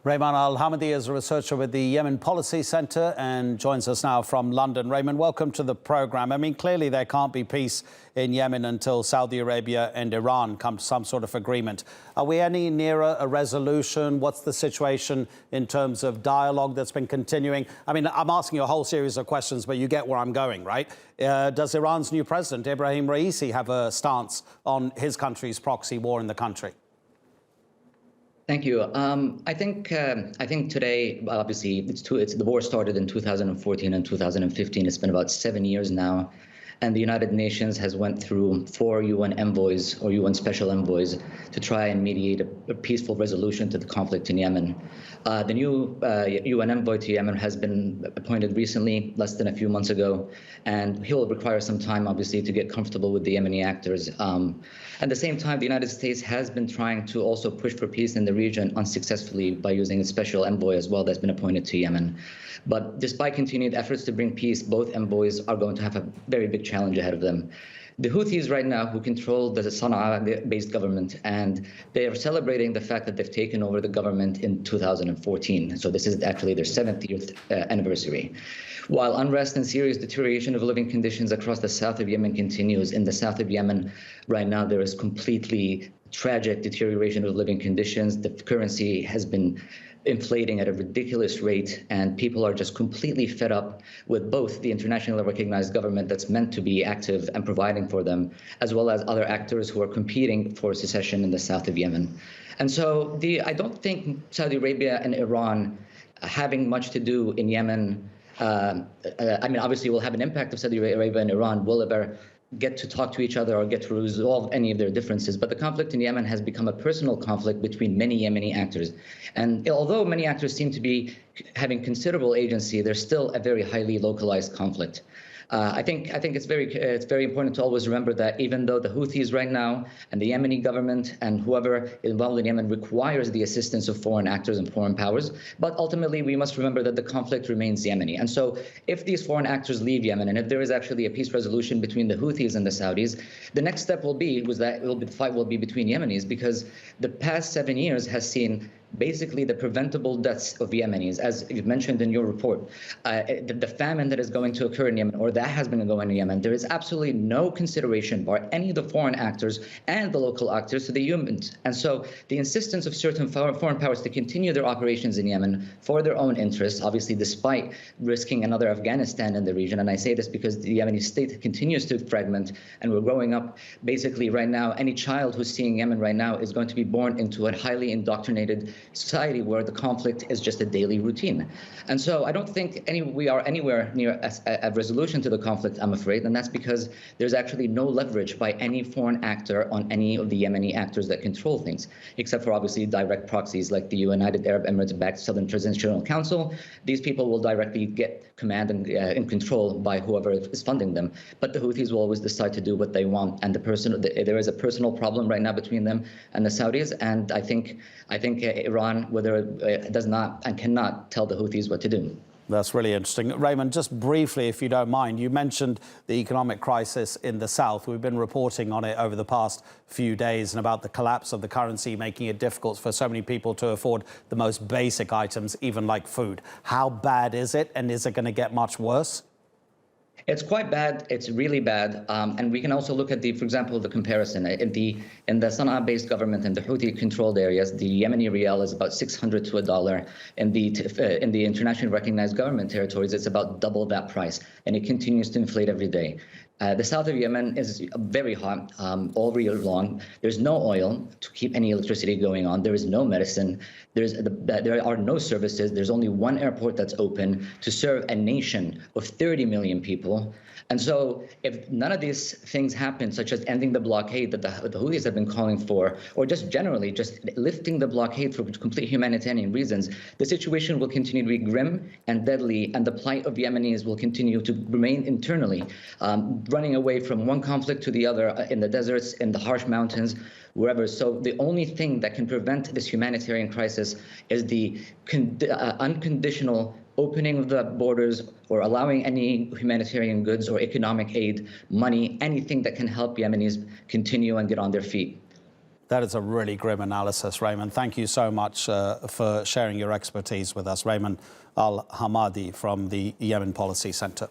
Raiman Al-Hamadi is a researcher with the Yemen Policy Center and joins us now from London. Raiman, welcome to the program. I mean, clearly there can't be peace in Yemen until Saudi Arabia and Iran come to some sort of agreement. Are we any nearer a resolution? What's the situation in terms of dialogue that's been continuing? I mean, I'm asking you a whole series of questions, but you get where I'm going, right? Does Iran's new president, Ibrahim Raisi, have a stance on his country's proxy war in the country? Thank you. I think today, obviously, the war started in 2014 and 2015. It's been about 7 years now, and the United Nations has went through 4 UN envoys or UN special envoys to try and mediate a peaceful resolution to the conflict in Yemen. The new UN envoy to Yemen has been appointed recently, less than a few months ago, and he will require some time, obviously, to get comfortable with the Yemeni actors. At the same time, the United States has been trying to also push for peace in the region unsuccessfully by using a special envoy as well that's been appointed to Yemen. But despite continued efforts to bring peace, both envoys are going to have a very big challenge ahead of them. The Houthis right now, who control the Sana'a-based government, and they are celebrating the fact that they've taken over the government in 2014. So this is actually their 70th anniversary. While unrest and serious deterioration of living conditions across the south of Yemen continues, in the south of Yemen right now there is completely tragic deterioration of living conditions. The currency has been inflating at a ridiculous rate, and people are just completely fed up with both the internationally recognized government that's meant to be active and providing for them, as well as other actors who are competing for secession in the south of Yemen. And so I don't think Saudi Arabia and Iran having much to do in Yemen, I mean, obviously will have an impact if Saudi Arabia and Iran will ever get to talk to each other or get to resolve any of their differences. But the conflict in Yemen has become a personal conflict between many Yemeni actors. And although many actors seem to be having considerable agency, there's still a very highly localized conflict. I think it's very important to always remember that even though the Houthis right now and the Yemeni government and whoever involved in Yemen requires the assistance of foreign actors and foreign powers, but ultimately we must remember that the conflict remains Yemeni. And so if these foreign actors leave Yemen, and if there is actually a peace resolution between the Houthis and the Saudis, the next step will be the fight will be between Yemenis, because the past 7 years has seen basically the preventable deaths of Yemenis, as you mentioned in your report. The famine that is going to occur in Yemen, or that has been going in Yemen, there is absolutely no consideration by any of the foreign actors and the local actors to the humans. And so the insistence of certain foreign powers to continue their operations in Yemen for their own interests, obviously despite risking another Afghanistan in the region, and I say this because the Yemeni state continues to fragment, and we're growing up basically right now, any child who's seeing Yemen right now is going to be born into a highly indoctrinated society where the conflict is just a daily routine. And so I don't think we are anywhere near a resolution to the conflict, I'm afraid, and that's because there's actually no leverage by any foreign actor on any of the Yemeni actors that control things, except for obviously direct proxies like the United Arab Emirates-backed Southern Transitional Council. These people will directly get command and control by whoever is funding them. But the Houthis will always decide to do what they want, and there is a personal problem right now between them and the Saudis, and I think Iran, whether it does not and cannot tell the Houthis what to do. That's really interesting. Raiman, just briefly, if you don't mind, you mentioned the economic crisis in the south. We've been reporting on it over the past few days and about the collapse of the currency, making it difficult for so many people to afford the most basic items, even like food. How bad is it, and is it going to get much worse? It's quite bad. It's really bad. And we can also look at for example, the comparison. In the Sana'a-based government and the Houthi-controlled areas, the Yemeni riyal is about 600 to $1. In the internationally recognized government territories, it's about double that price, and it continues to inflate every day. The south of Yemen is very hot all year long. There's no oil to keep any electricity going on. There is no medicine. There are no services. There's only one airport that's open to serve a nation of 30 million people. And so if none of these things happen, such as ending the blockade that the Houthis have been calling for, or just generally just lifting the blockade for complete humanitarian reasons, the situation will continue to be grim and deadly, and the plight of Yemenis will continue to remain internally, running away from one conflict to the other in the deserts, in the harsh mountains, wherever. So the only thing that can prevent this humanitarian crisis is the unconditional opening of the borders, or allowing any humanitarian goods or economic aid, money, anything that can help Yemenis continue and get on their feet. That is a really grim analysis, Raiman. Thank you so much for sharing your expertise with us. Raiman Al-Hamadi from the Yemen Policy Center.